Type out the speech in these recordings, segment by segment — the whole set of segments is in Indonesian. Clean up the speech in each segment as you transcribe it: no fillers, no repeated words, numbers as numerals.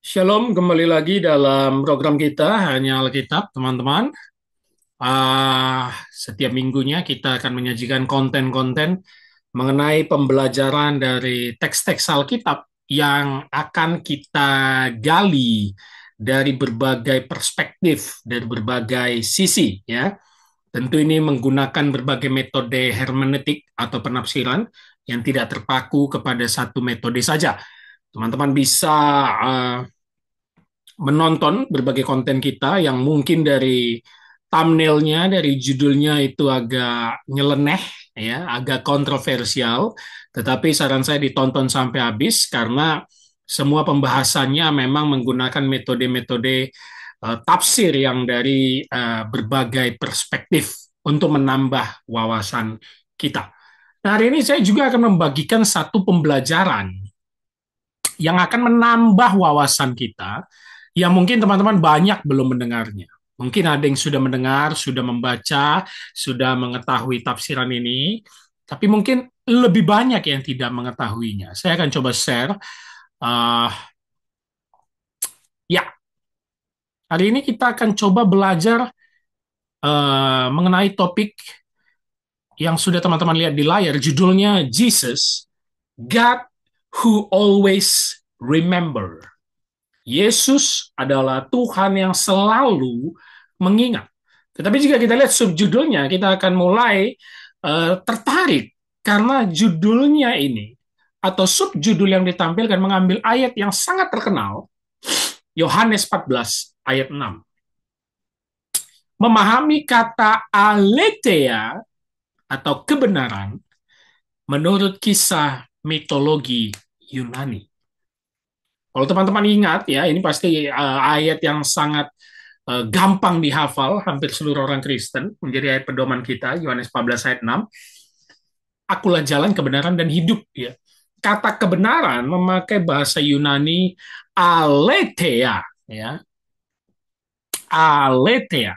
Shalom, kembali lagi dalam program kita Hanya Alkitab, teman-teman. Setiap minggunya kita akan menyajikan konten-konten mengenai pembelajaran dari teks-teks Alkitab yang akan kita gali dari berbagai perspektif, dari berbagai sisi, ya. Tentu ini menggunakan berbagai metode hermeneutik atau penafsiran yang tidak terpaku kepada satu metode saja. Teman-teman bisa uh, menonton berbagai konten kita yang mungkin dari thumbnailnya, dari judulnya itu agak nyeleneh, ya, agak kontroversial. Tetapi saran saya ditonton sampai habis karena semua pembahasannya memang menggunakan metode-metode tafsir yang dari berbagai perspektif untuk menambah wawasan kita. Nah, hari ini saya juga akan membagikan satu pembelajaran yang akan menambah wawasan kita yang mungkin teman-teman banyak belum mendengarnya. Mungkin ada yang sudah mendengar, sudah membaca, sudah mengetahui tafsiran ini, tapi mungkin lebih banyak yang tidak mengetahuinya. Saya akan coba share. Uh, ya, hari ini kita akan coba belajar mengenai topik yang sudah teman-teman lihat di layar. Judulnya Jesus, God who always remember. Yesus adalah Tuhan yang selalu mengingat. Tetapi jika kita lihat subjudulnya, kita akan mulai tertarik karena judulnya ini atau subjudul yang ditampilkan mengambil ayat yang sangat terkenal, Yohanes 14 ayat 6. Memahami kata aletheia atau kebenaran menurut kisah mitologi Yunani. Kalau teman-teman ingat ya, ini pasti ayat yang sangat gampang dihafal hampir seluruh orang Kristen, menjadi ayat pedoman kita, Yohanes 14 ayat 6. Akulah jalan, kebenaran, dan hidup. Ya. Kata kebenaran memakai bahasa Yunani aletheia. Ya. Aletheia.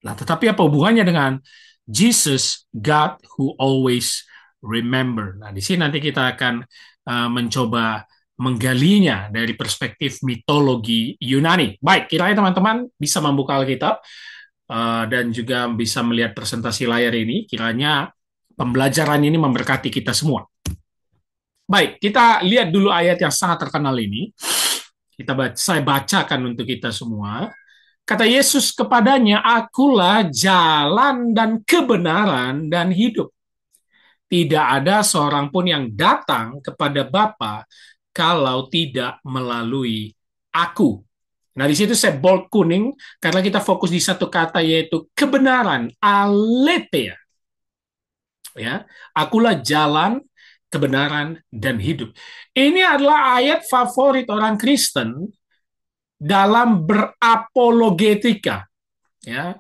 Nah, tetapi apa hubungannya dengan Jesus, God who always remember? Nah, di sini nanti kita akan mencoba menggalinya dari perspektif mitologi Yunani. Baik, kiranya teman-teman bisa membuka Alkitab dan juga bisa melihat presentasi layar ini. Kiranya pembelajaran ini memberkati kita semua. Baik, kita lihat dulu ayat yang sangat terkenal ini. Saya bacakan untuk kita semua. Kata Yesus kepadanya, akulah jalan dan kebenaran dan hidup. Tidak ada seorang pun yang datang kepada Bapa kalau tidak melalui aku. Nah, di situ saya bold kuning karena kita fokus di satu kata yaitu kebenaran, aletheia. Ya, akulah jalan, kebenaran dan hidup. Ini adalah ayat favorit orang Kristen dalam berapologetika. Ya,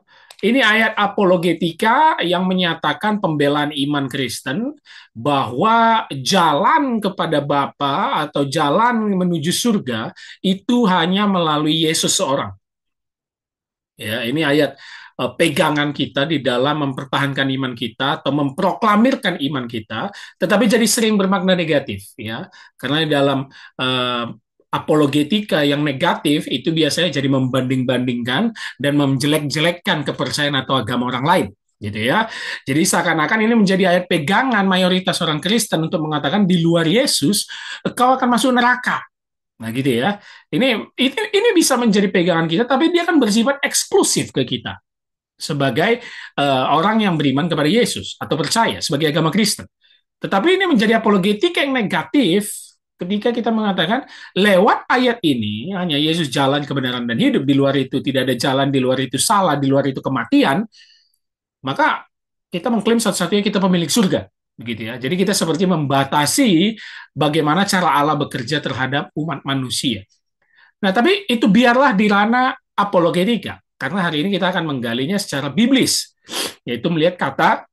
ini ayat apologetika yang menyatakan pembelaan iman Kristen bahwa jalan kepada Bapa atau jalan menuju surga itu hanya melalui Yesus seorang. Ya, ini ayat pegangan kita di dalam mempertahankan iman kita atau memproklamirkan iman kita, tetapi jadi sering bermakna negatif, ya, karena di dalam uh, apologetika yang negatif itu biasanya jadi membanding-bandingkan dan menjelek-jelekkan kepercayaan atau agama orang lain, gitu ya. Jadi seakan-akan ini menjadi ayat pegangan mayoritas orang Kristen untuk mengatakan di luar Yesus kau akan masuk neraka. Nah, gitu ya. Ini bisa menjadi pegangan kita, tapi dia kan bersifat eksklusif ke kita sebagai orang yang beriman kepada Yesus atau percaya sebagai agama Kristen. Tetapi ini menjadi apologetik yang negatif ketika kita mengatakan lewat ayat ini hanya Yesus jalan kebenaran dan hidup, di luar itu tidak ada jalan, di luar itu salah, di luar itu kematian, maka kita mengklaim satu-satunya kita pemilik surga, begitu ya. Jadi kita seperti membatasi bagaimana cara Allah bekerja terhadap umat manusia. Nah, tapi itu biarlah di ranah apologetika, karena hari ini kita akan menggalinya secara biblis, yaitu melihat kata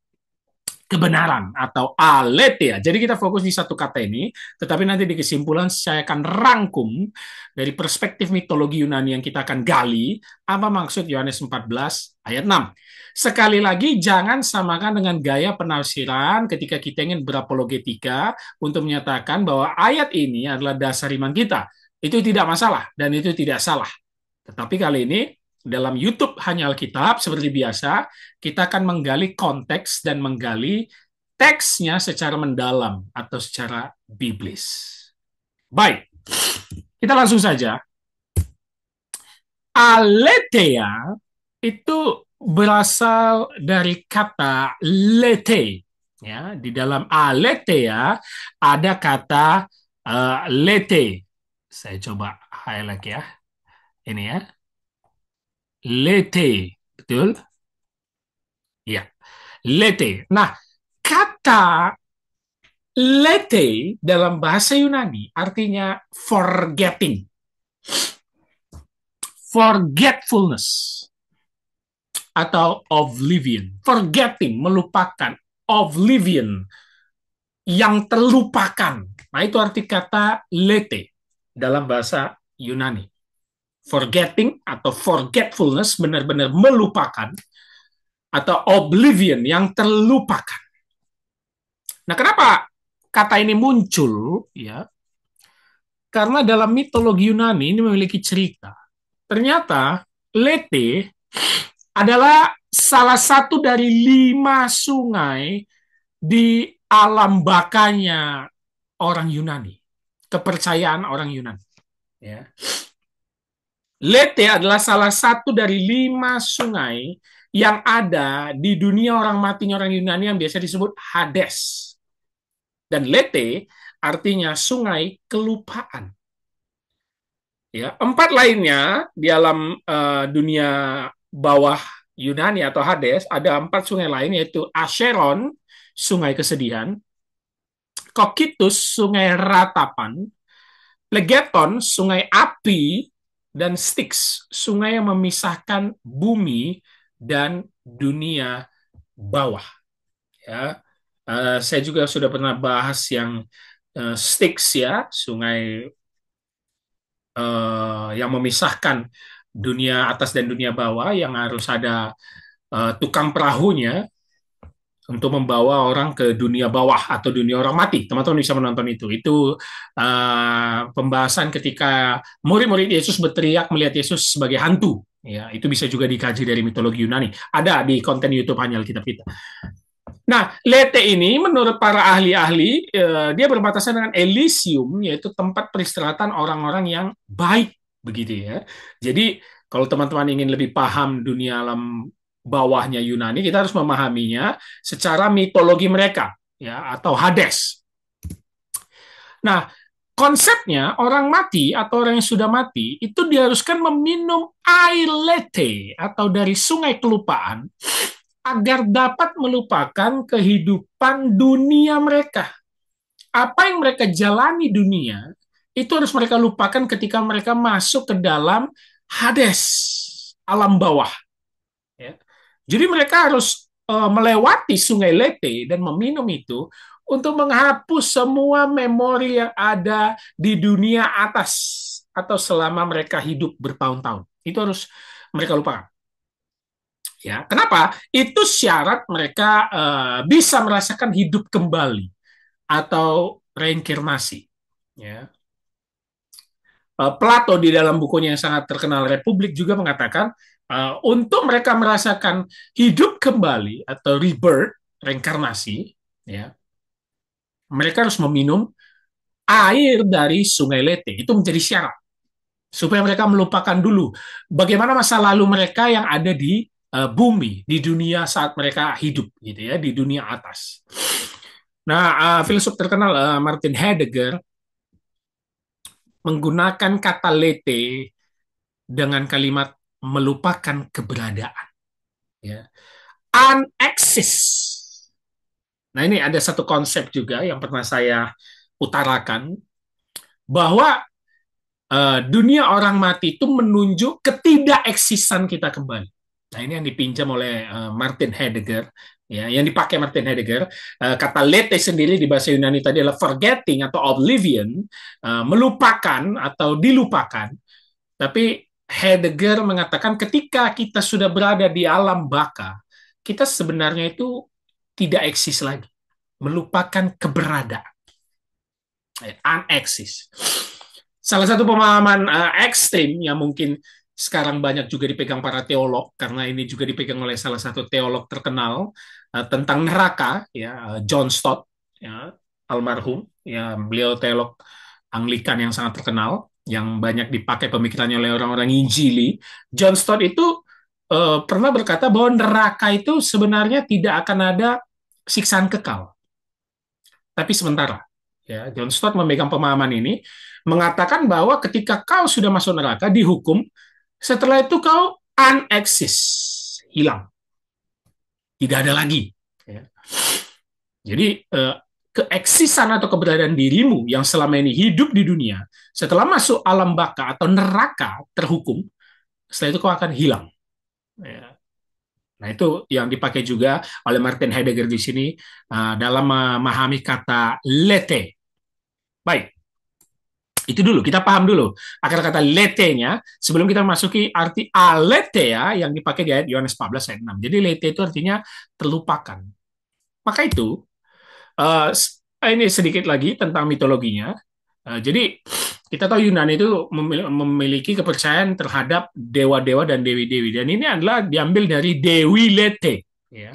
kebenaran atau aletheia. Jadi kita fokus di satu kata ini, tetapi nanti di kesimpulan saya akan rangkum dari perspektif mitologi Yunani yang kita akan gali apa maksud Yohanes 14 ayat 6. Sekali lagi jangan samakan dengan gaya penafsiran ketika kita ingin berapologetika untuk menyatakan bahwa ayat ini adalah dasar iman kita. Itu tidak masalah dan itu tidak salah. Tetapi kali ini dalam YouTube Hanya Alkitab, seperti biasa, kita akan menggali konteks dan menggali teksnya secara mendalam atau secara biblis. Baik, kita langsung saja. Aletheia itu berasal dari kata lete. Ya, di dalam aletheia ada kata lete. Saya coba highlight ya. Ini ya. Lete, betul? Ya, lete. Nah, kata lete dalam bahasa Yunani artinya forgetting, forgetfulness, atau oblivion. Forgetting, melupakan. Oblivion, yang terlupakan. Nah, itu arti kata lete dalam bahasa Yunani. Forgetting atau forgetfulness, benar-benar melupakan, atau oblivion, yang terlupakan. Nah, kenapa kata ini muncul? Ya, karena dalam mitologi Yunani ini memiliki cerita. Ternyata Lete adalah salah satu dari 5 sungai di alam bakanya orang Yunani. Kepercayaan orang Yunani. Ya. Lete adalah salah satu dari 5 sungai yang ada di dunia orang matinya orang Yunani yang biasa disebut Hades. Dan Lete artinya sungai kelupaan. Ya, 4 lainnya di alam dunia bawah Yunani atau Hades ada 4 sungai lain yaitu Acheron, sungai kesedihan, Cocytus, sungai ratapan, Phlegeton, sungai api, dan Styx, sungai yang memisahkan bumi dan dunia bawah. Ya, saya juga sudah pernah bahas yang Styx ya, sungai yang memisahkan dunia atas dan dunia bawah, yang harus ada tukang perahunya untuk membawa orang ke dunia bawah atau dunia orang mati. Teman-teman bisa menonton itu. Itu pembahasan ketika murid-murid Yesus berteriak melihat Yesus sebagai hantu. Ya, itu bisa juga dikaji dari mitologi Yunani. Ada di konten YouTube Hanya Alkitab kita. Nah, Lete ini menurut para ahli-ahli, dia berbatasan dengan Elysium, yaitu tempat peristirahatan orang-orang yang baik, begitu ya. Jadi, kalau teman-teman ingin lebih paham dunia alam bawahnya Yunani, kita harus memahaminya secara mitologi mereka, ya, atau Hades. Nah, konsepnya orang mati atau orang yang sudah mati itu diharuskan meminum air Lete atau dari sungai kelupaan agar dapat melupakan kehidupan dunia mereka. Apa yang mereka jalani dunia, itu harus mereka lupakan ketika mereka masuk ke dalam Hades, alam bawah. Ya. Jadi mereka harus melewati sungai Lete dan meminum itu untuk menghapus semua memori yang ada di dunia atas atau selama mereka hidup bertahun-tahun. Itu harus mereka lupakan. Ya, kenapa? Itu syarat mereka bisa merasakan hidup kembali atau reinkarnasi. Ya. Plato di dalam bukunya yang sangat terkenal Republik juga mengatakan untuk mereka merasakan hidup kembali atau rebirth, reinkarnasi, ya, mereka harus meminum air dari Sungai Lete. Itu menjadi syarat supaya mereka melupakan dulu bagaimana masa lalu mereka yang ada di bumi, di dunia saat mereka hidup, gitu ya, di dunia atas. Nah, filsuf terkenal Martin Heidegger menggunakan kata lete dengan kalimat melupakan keberadaan, ya, unexist. Nah, ini ada satu konsep juga yang pernah saya utarakan bahwa dunia orang mati itu menunjuk ketidakeksisan kita kembali. Nah, ini yang dipinjam oleh Martin Heidegger, ya, yang dipakai Martin Heidegger. Kata lete sendiri di bahasa Yunani tadi adalah forgetting atau oblivion, melupakan atau dilupakan. Tapi Heidegger mengatakan ketika kita sudah berada di alam baka, kita sebenarnya itu tidak eksis lagi, melupakan keberadaan, uneksis. Salah satu pemahaman ekstrim yang mungkin sekarang banyak juga dipegang para teolog, karena ini juga dipegang oleh salah satu teolog terkenal tentang neraka, ya, John Stott, ya, almarhum, ya, beliau teolog Anglikan yang sangat terkenal, yang banyak dipakai pemikirannya oleh orang-orang Injili. John Stott itu pernah berkata bahwa neraka itu sebenarnya tidak akan ada siksaan kekal, tapi sementara. Ya, John Stott memegang pemahaman ini, mengatakan bahwa ketika kau sudah masuk neraka, dihukum, setelah itu kau unexist, hilang, tidak ada lagi. Ya. Jadi keeksisan atau keberadaan dirimu yang selama ini hidup di dunia, setelah masuk alam baka atau neraka terhukum, setelah itu kau akan hilang. Ya. Nah, itu yang dipakai juga oleh Martin Heidegger di sini dalam memahami kata lete. Baik, itu dulu, kita paham dulu akar kata lete-nya sebelum kita masuki arti aletheia yang dipakai di ayat Yohanes 14 ayat 6. Jadi lete itu artinya terlupakan. Maka itu, uh, ini sedikit lagi tentang mitologinya. Jadi kita tahu Yunani itu memiliki kepercayaan terhadap dewa-dewa dan dewi-dewi. Dan ini adalah diambil dari Dewi Lete. Ya.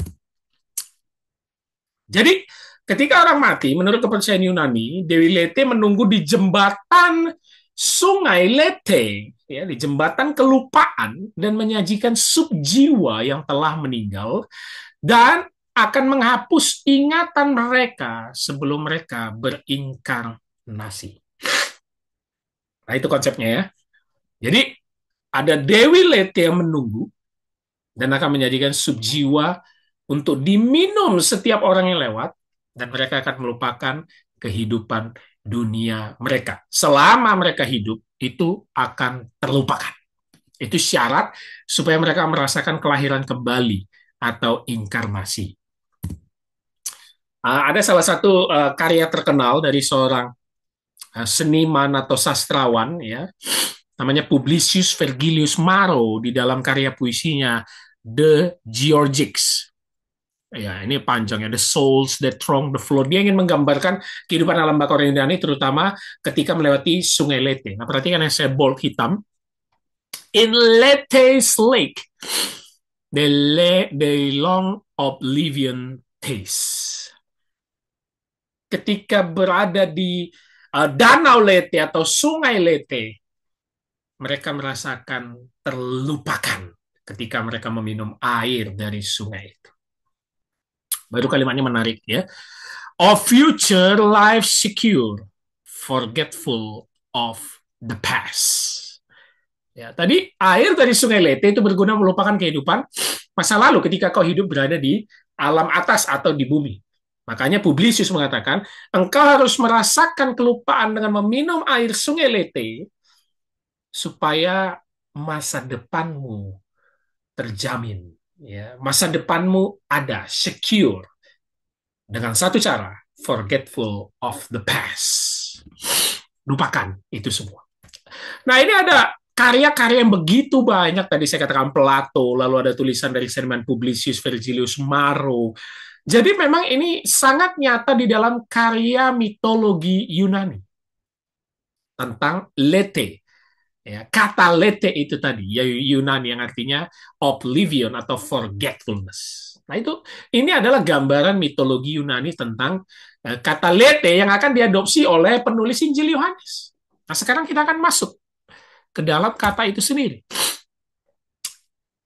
Jadi ketika orang mati, menurut kepercayaan Yunani, Dewi Lete menunggu di jembatan Sungai Lete, ya, di jembatan kelupaan, dan menyajikan sup jiwa yang telah meninggal, dan akan menghapus ingatan mereka sebelum mereka berinkarnasi. Nah, itu konsepnya ya. Jadi ada Dewi Lete yang menunggu dan akan menjadikan sup jiwa untuk diminum setiap orang yang lewat, dan mereka akan melupakan kehidupan dunia mereka. Selama mereka hidup, itu akan terlupakan. Itu syarat supaya mereka merasakan kelahiran kembali atau inkarnasi. Ada salah satu karya terkenal dari seorang seniman atau sastrawan, ya, namanya Publius Vergilius Maro, di dalam karya puisinya The Georgics. Ya, ini panjangnya, The Souls That Throng the Flood. Dia ingin menggambarkan kehidupan alam baka orang Yunani, terutama ketika melewati Sungai Lete. Nah, perhatikan yang saya bold hitam. In Lete's lake, the long oblivion taste. Ketika berada di Danau Lete atau Sungai Lete, mereka merasakan terlupakan ketika mereka meminum air dari sungai itu. Baru kalimatnya menarik ya. Of future life secure, forgetful of the past. Ya, tadi air dari Sungai Lete itu berguna melupakan kehidupan masa lalu ketika kau hidup berada di alam atas atau di bumi. Makanya Publius mengatakan, engkau harus merasakan kelupaan dengan meminum air Sungai Lete supaya masa depanmu terjamin. Ya, masa depanmu ada, secure. Dengan satu cara, forgetful of the past. Lupakan itu semua. Nah, ini ada karya-karya yang begitu banyak. Tadi saya katakan Plato, lalu ada tulisan dari seniman Publius Vergilius Maro. Jadi memang ini sangat nyata di dalam karya mitologi Yunani tentang lete. Ya, kata lete itu tadi, ya, Yunani yang artinya oblivion atau forgetfulness. Nah, itu ini adalah gambaran mitologi Yunani tentang kata lete yang akan diadopsi oleh penulis Injil Yohanes. Nah, sekarang kita akan masuk ke dalam kata itu sendiri.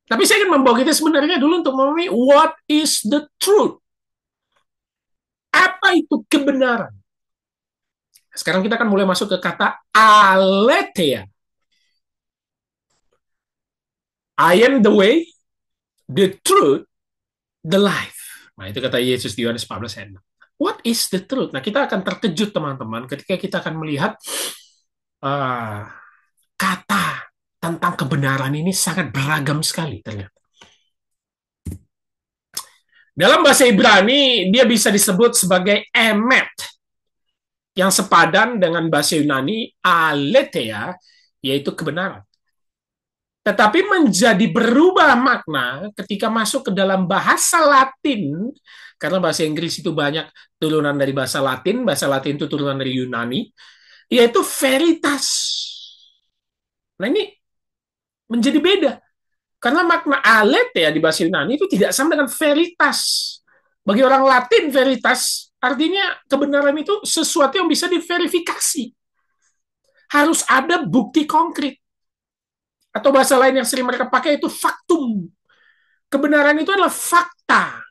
Tapi saya ingin membawa kita sebenarnya dulu untuk memahami what is the truth. Apa itu kebenaran? Sekarang kita akan mulai masuk ke kata aletheia. I am the way, the truth, the life. Nah, itu kata Yesus di Yohanes 14 ayat 6. What is the truth? Nah, kita akan terkejut teman-teman ketika kita akan melihat uh, kata tentang kebenaran ini sangat beragam sekali ternyata. Dalam bahasa Ibrani, dia bisa disebut sebagai emet, yang sepadan dengan bahasa Yunani aletheia, yaitu kebenaran. Tetapi menjadi berubah makna ketika masuk ke dalam bahasa Latin, karena bahasa Inggris itu banyak turunan dari bahasa Latin itu turunan dari Yunani, yaitu veritas. Nah ini menjadi beda, karena makna aletheia di bahasa Yunani itu tidak sama dengan veritas. Bagi orang Latin, veritas artinya kebenaran itu sesuatu yang bisa diverifikasi. Harus ada bukti konkret. Atau bahasa lain yang sering mereka pakai itu faktum. Kebenaran itu adalah fakta.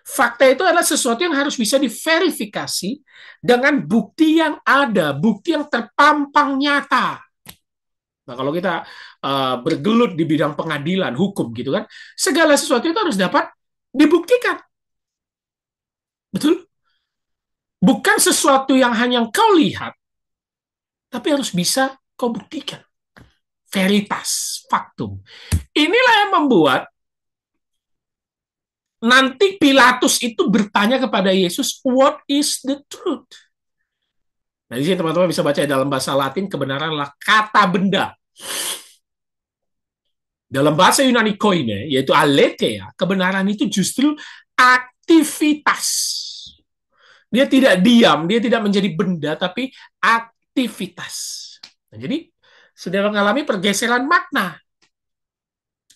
Fakta itu adalah sesuatu yang harus bisa diverifikasi dengan bukti yang ada, bukti yang terpampang nyata. Nah, kalau kita bergelut di bidang pengadilan, hukum gitu kan, segala sesuatu itu harus dapat dibuktikan. Betul? Bukan sesuatu yang hanya kau lihat, tapi harus bisa kau buktikan. Veritas, faktum. Inilah yang membuat nanti Pilatus itu bertanya kepada Yesus, what is the truth? Nah, di sini teman-teman bisa baca dalam bahasa Latin, kebenaran adalah kata benda. Dalam bahasa Yunani koine, yaitu aletheia, kebenaran itu justru aktivitas. Dia tidak diam, dia tidak menjadi benda, tapi aktivitas. Nah, jadi, sudah mengalami pergeseran makna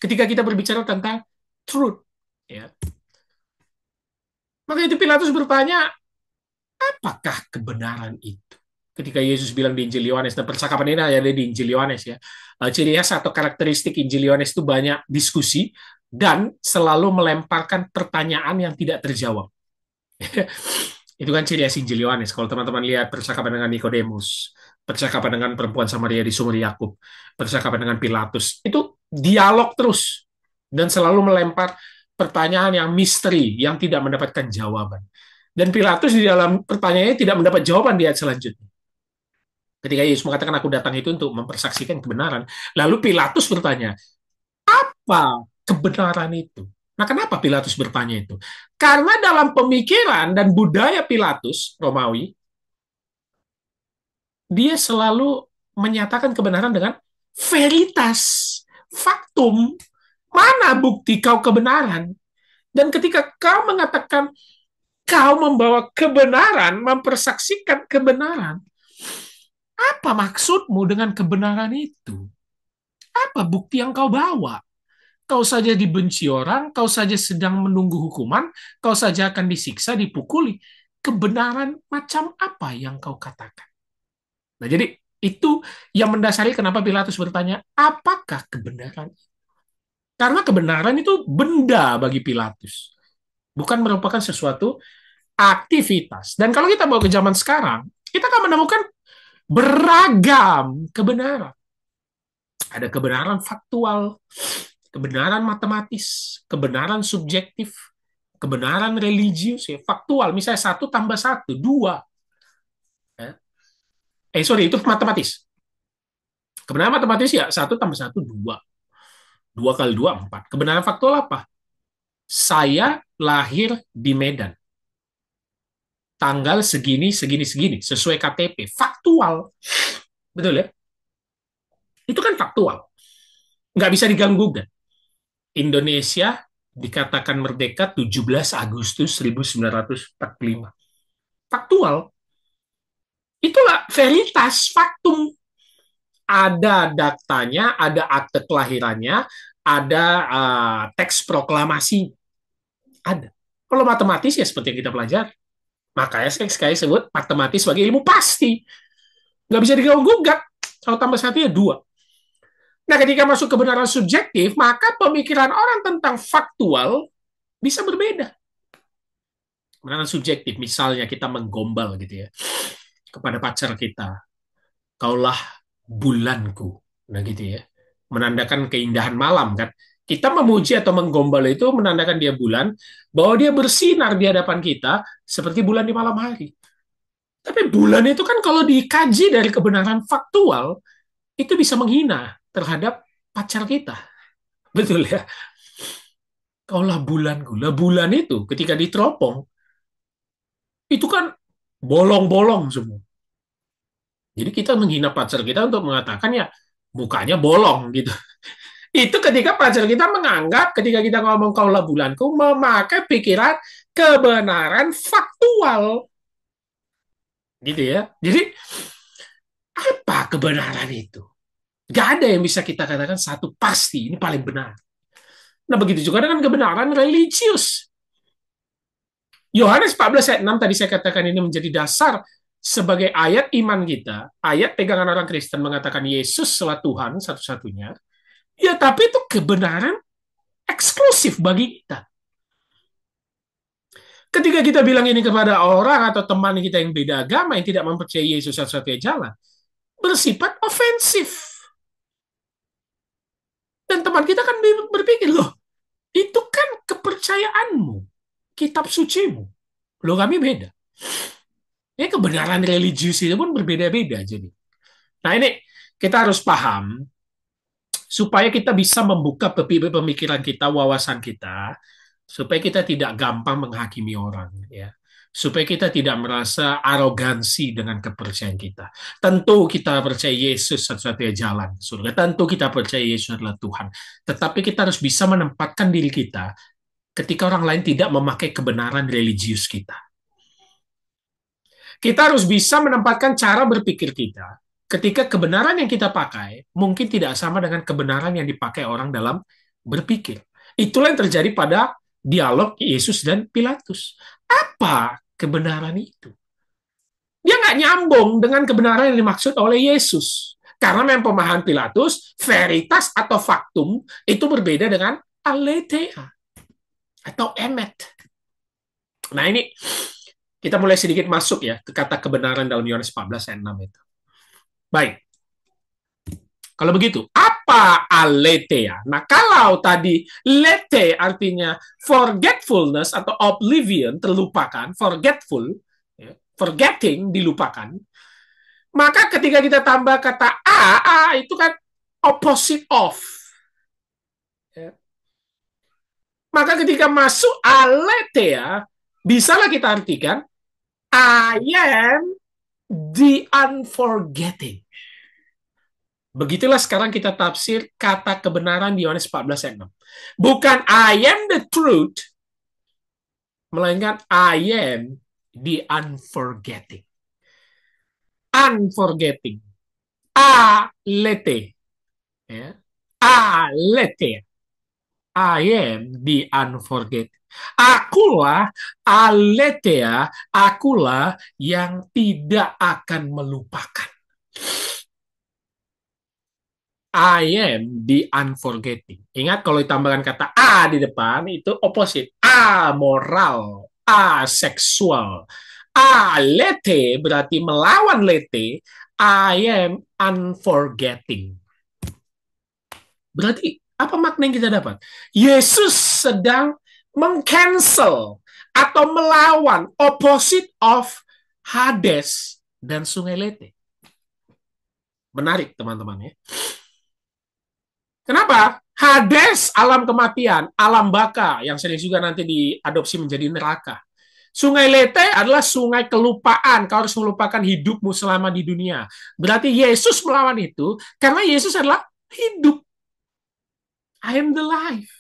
ketika kita berbicara tentang truth. Ya. Maka itu Pilatus bertanya, apakah kebenaran itu? Ketika Yesus bilang di Injil Yohanes, dan percakapan ini ada di Injil Yohanes ya, ciri khas atau karakteristik Injil Yohanes itu banyak diskusi dan selalu melemparkan pertanyaan yang tidak terjawab. Itu kan ciri khas Injil Yohanes. Kalau teman-teman lihat percakapan dengan Nikodemus, percakapan dengan perempuan Samaria di sumur Yakub, percakapan dengan Pilatus, itu dialog terus dan selalu melempar pertanyaan yang misteri yang tidak mendapatkan jawaban. Dan Pilatus di dalam pertanyaannya tidak mendapat jawaban di ayat selanjutnya. Ketika Yesus mengatakan aku datang itu untuk mempersaksikan kebenaran, lalu Pilatus bertanya, apa kebenaran itu? Nah, kenapa Pilatus bertanya itu? Karena dalam pemikiran dan budaya Pilatus, Romawi, dia selalu menyatakan kebenaran dengan veritas, faktum. Mana bukti kau kebenaran? Dan ketika kau mengatakan kau membawa kebenaran, mempersaksikan kebenaran, apa maksudmu dengan kebenaran itu? Apa bukti yang kau bawa? Kau saja dibenci orang, kau saja sedang menunggu hukuman, kau saja akan disiksa, dipukuli. Kebenaran macam apa yang kau katakan? Nah, jadi itu yang mendasari kenapa Pilatus bertanya, apakah kebenaran? Karena kebenaran itu benda bagi Pilatus, bukan merupakan sesuatu aktivitas. Dan kalau kita bawa ke zaman sekarang, kita akan menemukan beragam kebenaran. Ada kebenaran faktual, kebenaran matematis, kebenaran subjektif, kebenaran religius, ya, faktual. Misalnya 1 tambah 1, 2. Ya. Sorry, itu matematis. Kebenaran matematis ya 1 tambah 1, 2. 2 kali 2, 4. Kebenaran faktual apa? Saya lahir di Medan. Tanggal segini, segini, segini. Sesuai KTP. Faktual. Betul ya? Itu kan faktual. Nggak bisa diganggu-gugat. Indonesia dikatakan merdeka 17 Agustus 1945. Faktual. Itulah veritas, faktum. Ada daktanya, ada akte kelahirannya, ada teks proklamasi. Ada. Kalau matematis ya seperti yang kita pelajari. Makanya sekali sebut matematis sebagai ilmu pasti. Nggak bisa diganggu-gugat. 1 tambah 1 ya 2. Nah, ketika masuk kebenaran subjektif, maka pemikiran orang tentang faktual bisa berbeda. Kebenaran subjektif, misalnya kita menggombal gitu ya, kepada pacar kita, kaulah bulanku, nah gitu ya, menandakan keindahan malam kan. Kita memuji atau menggombal itu menandakan dia bulan, bahwa dia bersinar di hadapan kita seperti bulan di malam hari. Tapi bulan itu kan kalau dikaji dari kebenaran faktual, itu bisa menghina terhadap pacar kita. Betul ya? Kaulah bulanku. Lah bulan itu ketika diteropong, itu kan bolong-bolong semua. Jadi kita menghina pacar kita untuk mengatakan ya mukanya bolong gitu. Itu ketika pacar kita menganggap ketika kita ngomong kaulah bulanku memakai pikiran kebenaran faktual gitu ya. Jadi apa kebenaran itu? Gak ada yang bisa kita katakan satu pasti ini paling benar. Nah begitu juga dengan kebenaran religius. Yohanes 14 ayat 6 tadi saya katakan ini menjadi dasar sebagai ayat iman kita, ayat pegangan orang Kristen mengatakan Yesus adalah Tuhan satu-satunya. Ya tapi itu kebenaran eksklusif bagi kita. Ketika kita bilang ini kepada orang atau teman kita yang beda agama yang tidak mempercayai Yesus satu-satunya jalan, bersifat ofensif. Dan teman kita kan berpikir, loh, itu kan kepercayaanmu, kitab sucimu. Loh, kami beda. Ya, kebenaran religius itu pun berbeda-beda. Jadi, nah ini kita harus paham supaya kita bisa membuka pemikiran kita, wawasan kita, supaya kita tidak gampang menghakimi orang, ya. Supaya kita tidak merasa arogansi dengan kepercayaan kita. Tentu kita percaya Yesus satu-satunya jalan ke surga. Tentu kita percaya Yesus adalah Tuhan. Tetapi kita harus bisa menempatkan diri kita ketika orang lain tidak memakai kebenaran religius kita. Kita harus bisa menempatkan cara berpikir kita ketika kebenaran yang kita pakai mungkin tidak sama dengan kebenaran yang dipakai orang dalam berpikir. Itulah yang terjadi pada dialog Yesus dan Pilatus. Apa kebenaran itu? Dia nggak nyambung dengan kebenaran yang dimaksud oleh Yesus. Karena memang pemahaman Pilatus, veritas atau faktum itu berbeda dengan aletheia atau emet. Nah ini kita mulai sedikit masuk ya ke kata kebenaran dalam Yohanes 14 ayat 6 itu. Baik, kalau begitu, apa aletheia? Nah, kalau tadi lete artinya forgetfulness atau oblivion, terlupakan, forgetful, ya, forgetting, dilupakan, maka ketika kita tambah kata a itu kan opposite of. Ya. Maka ketika masuk aletheia, bisalah kita artikan, I am the unforgetting. Begitulah sekarang kita tafsir kata kebenaran di Yohanes 14 ayat 6. Bukan I am the truth, melainkan I am the unforgetting. Unforgetting. Alete. Ya. Alete. I am the unforgetting. Akulah aletheia, akulah yang tidak akan melupakan. I am the unforgetting. Ingat kalau ditambahkan kata a di depan itu opposite. Amoral, aseksual. Alete berarti melawan lete. I am unforgetting. Berarti apa makna yang kita dapat? Yesus sedang mengcancel atau melawan opposite of Hades dan Sungai Lete. Menarik teman-teman ya. Kenapa? Hades, alam kematian, alam baka, yang sering juga nanti diadopsi menjadi neraka. Sungai Lete adalah sungai kelupaan. Kau harus melupakan hidupmu selama di dunia. Berarti Yesus melawan itu, karena Yesus adalah hidup. I am the life.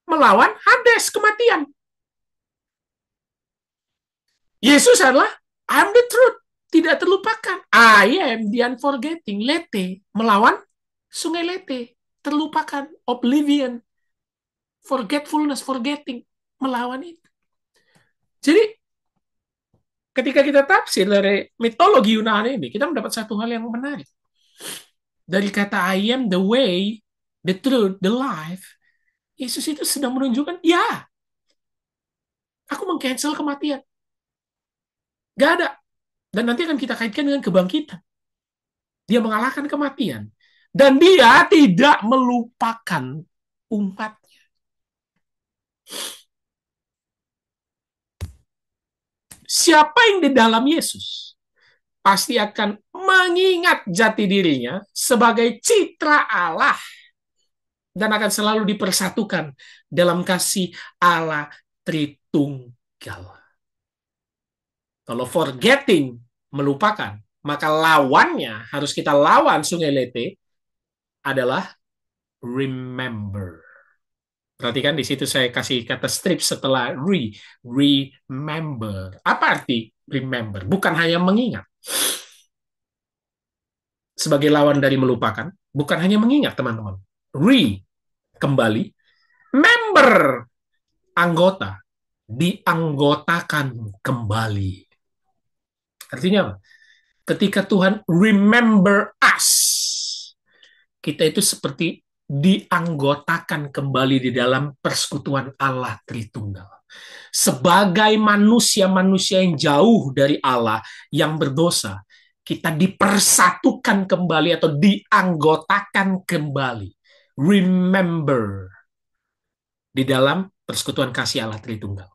Melawan Hades, kematian. Yesus adalah I am the truth. Tidak terlupakan. I am the unforgetting. Lete, melawan Sungai Lete, terlupakan, oblivion, forgetfulness, forgetting, melawan itu. Jadi, ketika kita tafsir dari mitologi Yunani ini, kita mendapat satu hal yang menarik. Dari kata I am the way, the truth, the life, Yesus itu sedang menunjukkan, ya, aku meng-cancel kematian. Gak ada. Dan nanti akan kita kaitkan dengan kebangkitan. Dia mengalahkan kematian. Dan dia tidak melupakan umatnya. Siapa yang di dalam Yesus pasti akan mengingat jati dirinya sebagai citra Allah dan akan selalu dipersatukan dalam kasih Allah Tritunggal. Kalau forgetting, melupakan, maka lawannya harus kita lawan Sungai Lete adalah remember. Perhatikan di situ saya kasih kata strip setelah remember. Apa arti remember? Bukan hanya mengingat. Sebagai lawan dari melupakan, bukan hanya mengingat, teman-teman. Kembali. Member, anggota. Dianggotakan kembali. Artinya apa? Ketika Tuhan remember us, kita itu seperti dianggotakan kembali di dalam persekutuan Allah Tritunggal. Sebagai manusia-manusia yang jauh dari Allah, yang berdosa, kita dipersatukan kembali atau dianggotakan kembali. Remember. Di dalam persekutuan kasih Allah Tritunggal.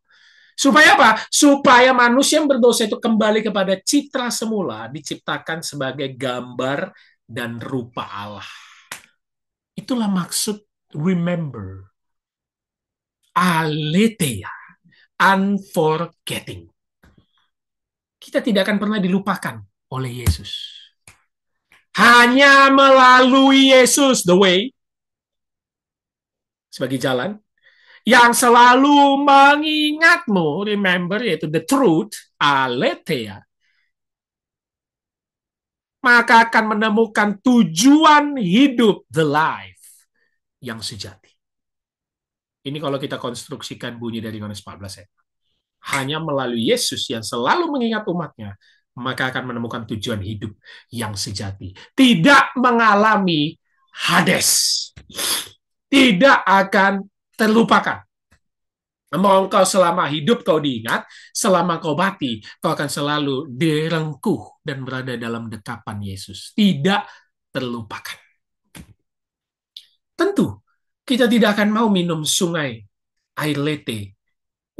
Supaya apa? Supaya manusia yang berdosa itu kembali kepada citra semula, diciptakan sebagai gambar dan rupa Allah. Itulah maksud remember. Aletheia. Unforgetting. Kita tidak akan pernah dilupakan oleh Yesus. Hanya melalui Yesus, the way, sebagai jalan, yang selalu mengingatmu, remember, yaitu the truth, aletheia, maka akan menemukan tujuan hidup, the life, yang sejati. Ini kalau kita konstruksikan bunyi dari Yohanes 14 ya. Hanya melalui Yesus yang selalu mengingat umatnya, maka akan menemukan tujuan hidup yang sejati. Tidak mengalami Hades. Tidak akan terlupakan. Mau kau selama hidup kau diingat, selama kau mati, kau akan selalu direngkuh dan berada dalam dekapan Yesus. Tidak terlupakan. Tentu, kita tidak akan mau minum sungai air lete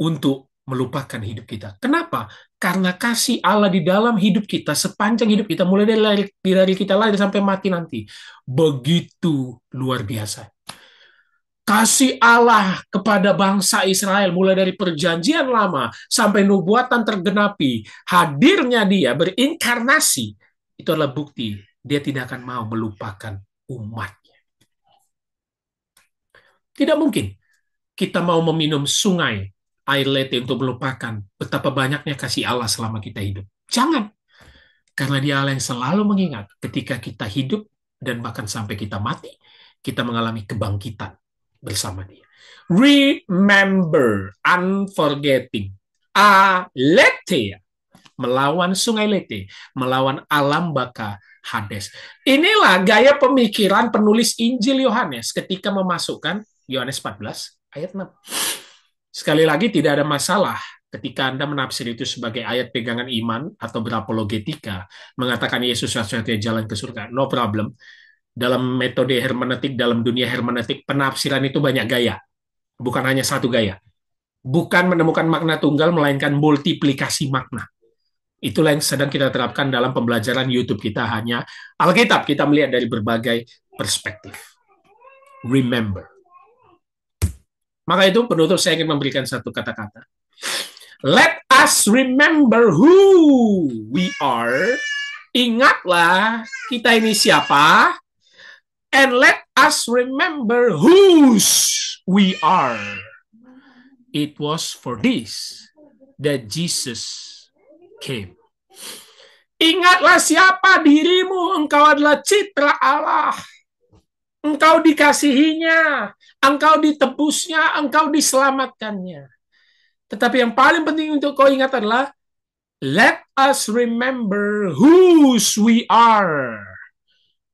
untuk melupakan hidup kita. Kenapa? Karena kasih Allah di dalam hidup kita, sepanjang hidup kita, mulai dari kita lahir sampai mati nanti, begitu luar biasa. Kasih Allah kepada bangsa Israel mulai dari perjanjian lama sampai nubuatan tergenapi, hadirnya dia berinkarnasi, itu adalah bukti dia tidak akan mau melupakan umatnya. Tidak mungkin kita mau meminum sungai air lete untuk melupakan betapa banyaknya kasih Allah selama kita hidup. Jangan. Karena dia Allah yang selalu mengingat ketika kita hidup dan bahkan sampai kita mati, kita mengalami kebangkitan bersama dia. Remember, unforgetting. Aletheia, melawan sungai Lete, melawan alam baka Hades. Inilah gaya pemikiran penulis Injil Yohanes ketika memasukkan Yohanes 14 ayat 6. Sekali lagi tidak ada masalah ketika Anda menafsir itu sebagai ayat pegangan iman atau berapologetika, mengatakan Yesus satu-satunya jalan ke surga. No problem. Dalam metode hermeneutik, dalam dunia hermeneutik, penafsiran itu banyak gaya. Bukan hanya satu gaya. Bukan menemukan makna tunggal, melainkan multiplikasi makna. Itulah yang sedang kita terapkan dalam pembelajaran YouTube kita, hanya Alkitab. Kita melihat dari berbagai perspektif. Remember. Maka itu penutup saya ingin memberikan satu kata-kata. Let us remember who we are. Ingatlah kita ini siapa. And let us remember whose we are. It was for this that Jesus came. Ingatlah siapa dirimu, engkau adalah citra Allah. Engkau dikasihinya, engkau ditebusnya, engkau diselamatkannya. Tetapi yang paling penting untuk kau ingat adalah let us remember whose we are.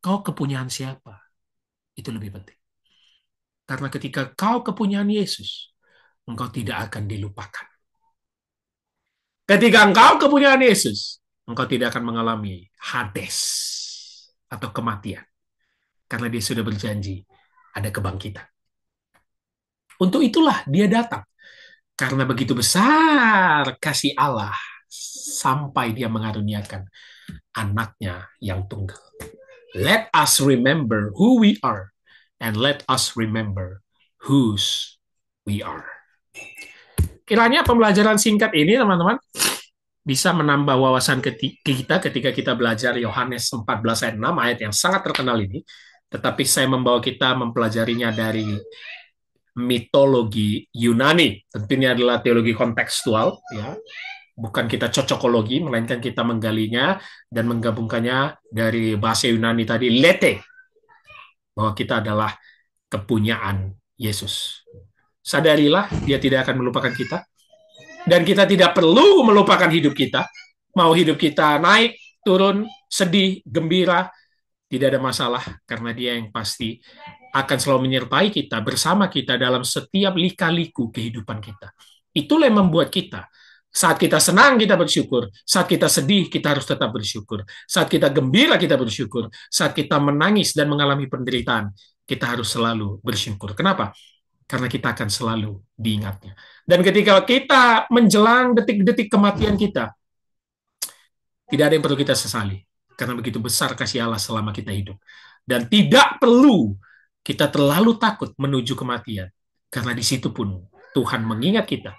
Kau kepunyaan siapa? Itu lebih penting. Karena ketika kau kepunyaan Yesus, engkau tidak akan dilupakan. Ketika engkau kepunyaan Yesus, engkau tidak akan mengalami Hades atau kematian. Karena dia sudah berjanji ada kebangkitan. Untuk itulah dia datang. Karena begitu besar kasih Allah sampai dia mengaruniakan anaknya yang tunggal. Let us remember who we are and let us remember whose we are. Kiranya pembelajaran singkat ini, teman-teman, bisa menambah wawasan kita ketika kita belajar Yohanes 14 ayat 6, ayat yang sangat terkenal ini. Tetapi saya membawa kita mempelajarinya dari mitologi Yunani. Tentunya adalah teologi kontekstual, ya. Bukan kita cocokologi, melainkan kita menggalinya dan menggabungkannya dari bahasa Yunani tadi, lete, bahwa kita adalah kepunyaan Yesus. Sadarilah, dia tidak akan melupakan kita. Dan kita tidak perlu melupakan hidup kita. Mau hidup kita naik, turun, sedih, gembira, tidak ada masalah. Karena dia yang pasti akan selalu menyertai kita, bersama kita dalam setiap lika-liku kehidupan kita. Itulah yang membuat kita. Saat kita senang, kita bersyukur. Saat kita sedih, kita harus tetap bersyukur. Saat kita gembira, kita bersyukur. Saat kita menangis dan mengalami penderitaan, kita harus selalu bersyukur. Kenapa? Karena kita akan selalu diingatnya. Dan ketika kita menjelang detik-detik kematian kita, tidak ada yang perlu kita sesali. Karena begitu besar kasih Allah selama kita hidup. Dan tidak perlu kita terlalu takut menuju kematian. Karena di situ pun Tuhan mengingat kita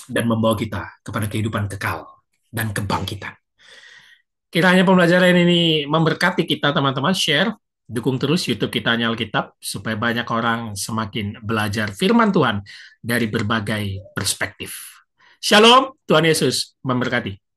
dan membawa kita kepada kehidupan kekal dan kebangkitan. Kiranya pembelajaran ini memberkati kita, teman-teman. Share, dukung terus YouTube kita Hanya Alkitab, supaya banyak orang semakin belajar firman Tuhan dari berbagai perspektif. Shalom, Tuhan Yesus memberkati.